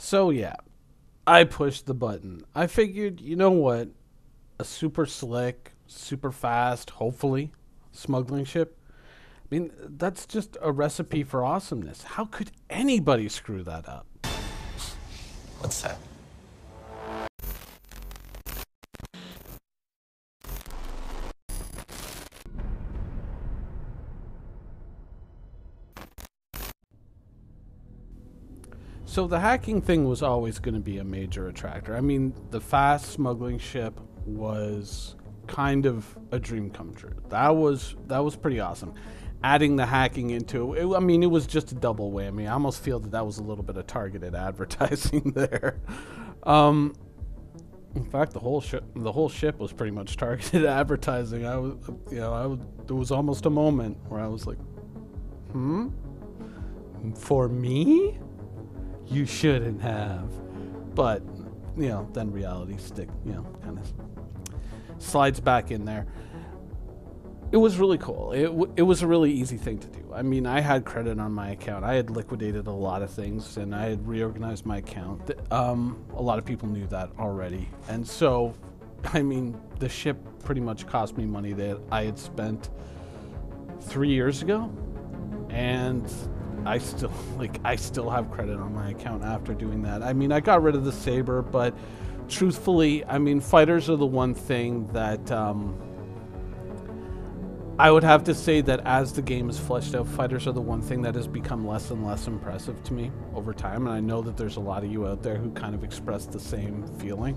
So yeah, I pushed the button. I figured, you know what? A super slick, super fast, hopefully, smuggling ship. I mean, that's just a recipe for awesomeness. How could anybody screw that up? What's that? So the hacking thing was always going to be a major attractor. I mean, the fast smuggling ship was kind of a dream come true. That was pretty awesome. Adding the hacking into it, I mean, it was just a double whammy. I almost feel that that was a little bit of targeted advertising there. Um, in fact, the whole ship was pretty much targeted advertising. I was, there was almost a moment where I was like, hmm, for me? You shouldn't have. But, then reality kind of slides back in there. It was really cool. It was a really easy thing to do. I mean, I had credit on my account. I had liquidated a lot of things and I had reorganized my account. A lot of people knew that already. And so, I mean, the ship pretty much cost me money that I had spent 3 years ago. And I still have credit on my account after doing that. I mean, I got rid of the Saber, but truthfully, I mean, fighters are the one thing that I would have to say that as the game is fleshed out, fighters are the one thing that has become less and less impressive to me over time. And I know that there's a lot of you out there who kind of express the same feeling.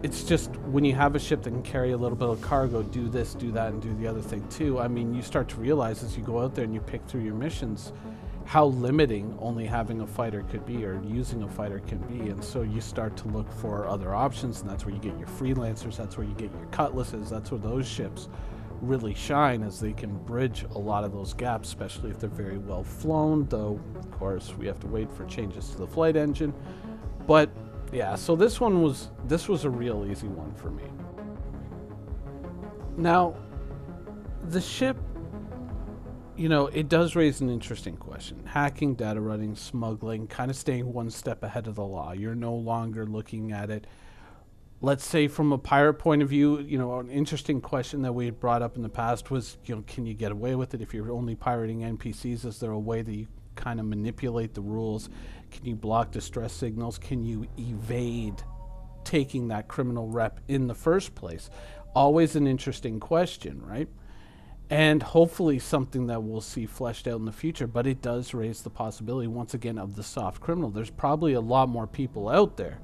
It's just when you have a ship that can carry a little bit of cargo, do this, do that, and do the other thing too. I mean, you start to realize as you go out there and you pick through your missions how limiting only having a fighter could be or using a fighter can be. And so you start to look for other options, and that's where you get your freelancers, that's where you get your cutlasses, that's where those ships really shine as they can bridge a lot of those gaps, especially if they're very well flown, though, of course, we have to wait for changes to the flight engine. But yeah, so this was a real easy one for me. Now, the ship, it does raise an interesting question. Hacking, data running, smuggling, kind of staying one step ahead of the law. You're no longer looking at it, let's say from a pirate point of view. An interesting question that we had brought up in the past was, can you get away with it if you're only pirating NPCs? Is there a way that you kind of manipulate the rules? Can you block distress signals? Can you evade taking that criminal rep in the first place? Always an interesting question, right? And hopefully something that we'll see fleshed out in the future, but it does raise the possibility, once again, of the soft criminal. There's probably a lot more people out there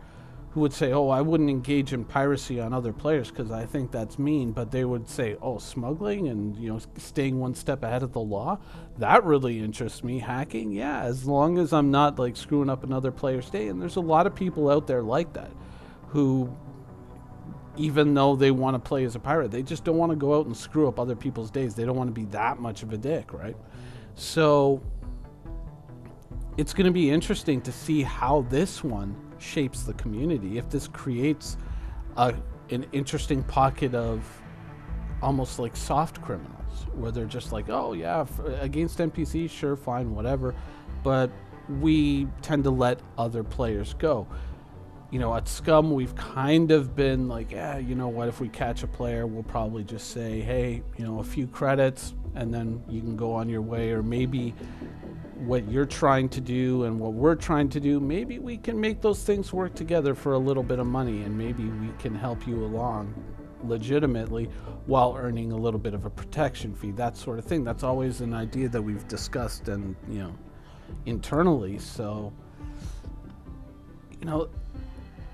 who would say, oh, I wouldn't engage in piracy on other players because I think that's mean, but they would say, oh, smuggling and staying one step ahead of the law, that really interests me. Hacking, yeah, as long as I'm not like screwing up another player's day. And there's a lot of people out there like that who, even though they want to play as a pirate, they just don't want to go out and screw up other people's days. They don't want to be that much of a dick, right? So it's going to be interesting to see how this one shapes the community, if this creates an interesting pocket of almost like soft criminals where they're just like, oh yeah, against NPCs, sure, fine, whatever, but we tend to let other players go. At Scum, we've kind of been like, yeah, you know what, if we catch a player, we'll probably just say, hey, a few credits and then you can go on your way. Or maybe what you're trying to do and what we're trying to do, maybe we can make those things work together for a little bit of money, and maybe we can help you along legitimately while earning a little bit of a protection fee, that sort of thing. That's always an idea that we've discussed and internally. So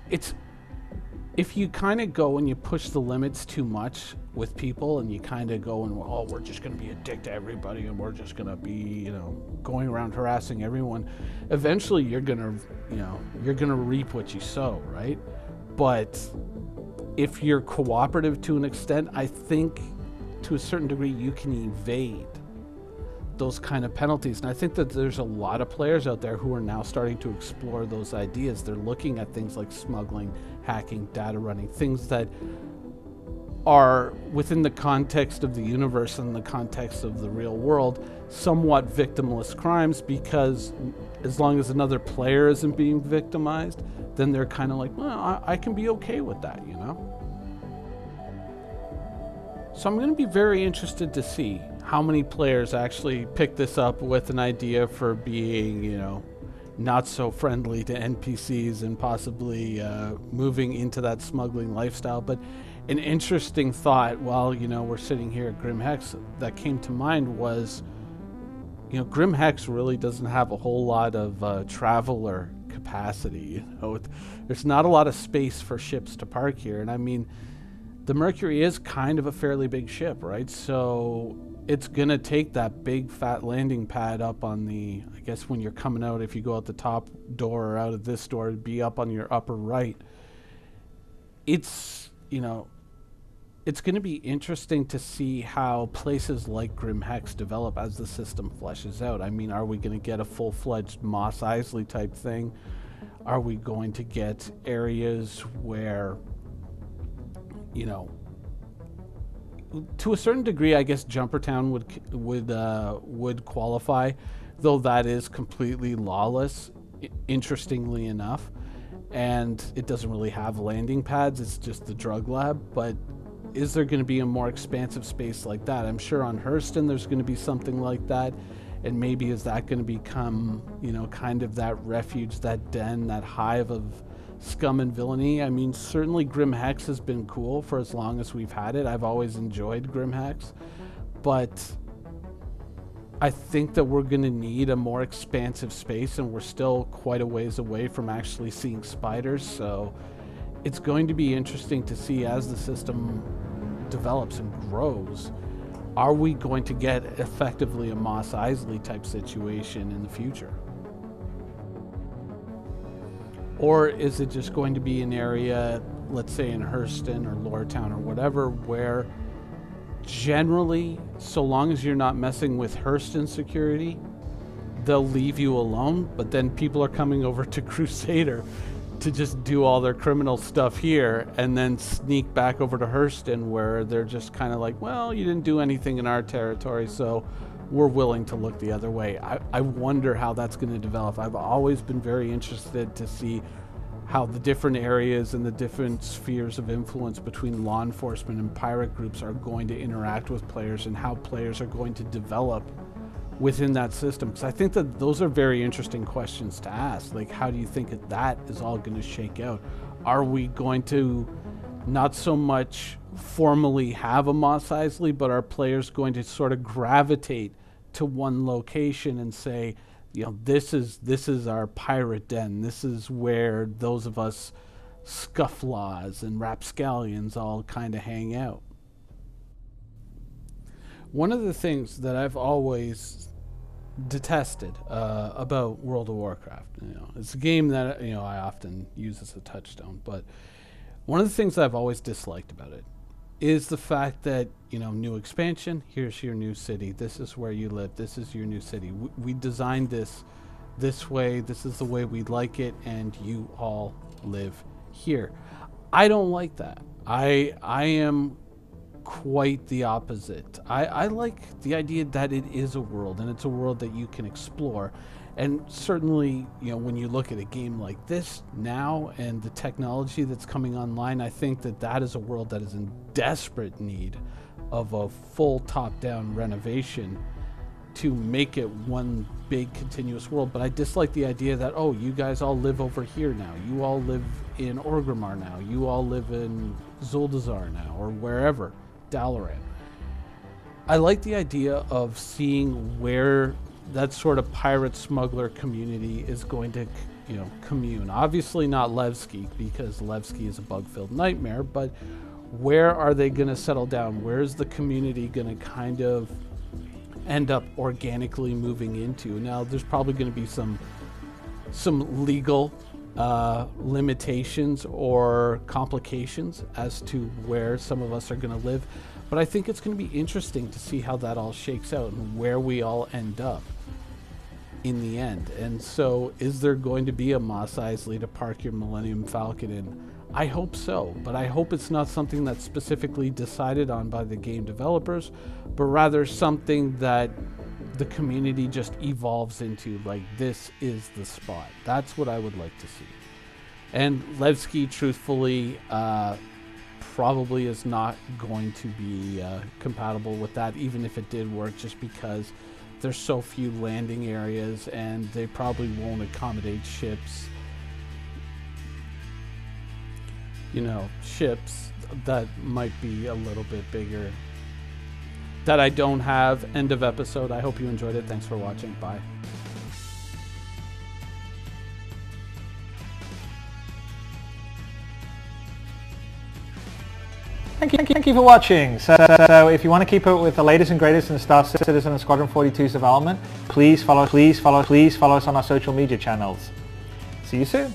it's, if you kind of go and you push the limits too much with people and you kind of go and, oh, we're just going to be a dick to everybody and we're just going to be, going around harassing everyone, eventually you're going to reap what you sow, right? But if you're cooperative to an extent, I think to a certain degree you can evade those kind of penalties. And I think that there's a lot of players out there who are now starting to explore those ideas. They're looking at things like smuggling, hacking, data running, things that are, within the context of the universe and the context of the real world, somewhat victimless crimes, because as long as another player isn't being victimized, then they're kind of like, well, I can be okay with that, you know? So I'm going to be very interested to see how many players actually pick this up with an idea for being, you know, not so friendly to NPCs and possibly moving into that smuggling lifestyle. But an interesting thought while, you know, we're sitting here at Grim Hex that came to mind was, you know, Grim Hex really doesn't have a whole lot of traveler capacity. You know, there's not a lot of space for ships to park here. And I mean, the Mercury is kind of a fairly big ship, right? So it's going to take that big fat landing pad up on the, I guess when you're coming out, if you go out the top door or out of this door, it'd be up on your upper right. It's, you know, it's going to be interesting to see how places like Grim Hex develop as the system fleshes out. I mean, are we going to get a full-fledged Mos Eisley type thing? Are we going to get areas where, you know, to a certain degree, I guess Jumpertown would qualify, though that is completely lawless, interestingly enough, and it doesn't really have landing pads. It's just the drug lab. But is there going to be a more expansive space like that? I'm sure on Hurston there's going to be something like that, and maybe is that going to become, you know, kind of that refuge, that den, that hive of scum and villainy? I mean, certainly Grim Hex has been cool for as long as we've had it. I've always enjoyed Grim Hex, but I think that we're going to need a more expansive space, and we're still quite a ways away from actually seeing spiders. So it's going to be interesting to see as the system develops and grows. Are we going to get effectively a Mos Eisley type situation in the future? Or is it just going to be an area, let's say in Hurston or Loretown or whatever, where generally, so long as you're not messing with Hurston security, they'll leave you alone, but then people are coming over to Crusader to just do all their criminal stuff here and then sneak back over to Hurston, where they're just kind of like, well, you didn't do anything in our territory, so we're willing to look the other way. I wonder how that's going to develop. I've always been very interested to see how the different areas and the different spheres of influence between law enforcement and pirate groups are going to interact with players, and how players are going to develop within that system. Because I think that those are very interesting questions to ask. Like, how do you think that is all going to shake out? Are we going to not so much formally have a Mos Eisley, but are players going to sort of gravitate to one location and say, you know, this is our pirate den. This is where those of us scufflaws and rapscallions all kind of hang out. One of the things that I've always detested about World of Warcraft, you know, it's a game that, you know, I often use as a touchstone, but one of the things that I've always disliked about it is the fact that, you know, new expansion, here's your new city, this is where you live, this is your new city. We designed this way, this is the way we like it, and you all live here. I don't like that. I am quite the opposite. I like the idea that it is a world, and it's a world that you can explore. And certainly, you know, when you look at a game like this now and the technology that's coming online, I think that that is a world that is in desperate need of a full top-down renovation to make it one big continuous world. But I dislike the idea that, oh, you guys all live over here now. You all live in Orgrimmar now. You all live in Zuldazar now, or wherever, Dalaran. I like the idea of seeing where that sort of pirate smuggler community is going to, you know, commune. Obviously not Levski, because Levski is a bug-filled nightmare, but where are they going to settle down? Where is the community going to kind of end up organically moving into? Now, there's probably going to be some legal limitations or complications as to where some of us are going to live, but I think it's going to be interesting to see how that all shakes out and where we all end up in the end. And so, is there going to be a Mos Eisley to park your Millennium Falcon in? I hope so, but I hope it's not something that's specifically decided on by the game developers, but rather something that the community just evolves into, like, this is the spot. That's what I would like to see. And Levski, truthfully, probably is not going to be compatible with that, even if it did work, just because there's so few landing areas and they probably won't accommodate ships. You know, ships that might be a little bit bigger that I don't have. End of episode. I hope you enjoyed it. Thanks for watching. Bye. Thank you for watching. So if you want to keep up with the latest and greatest in Star Citizen and Squadron 42's development, please follow us on our social media channels. See you soon.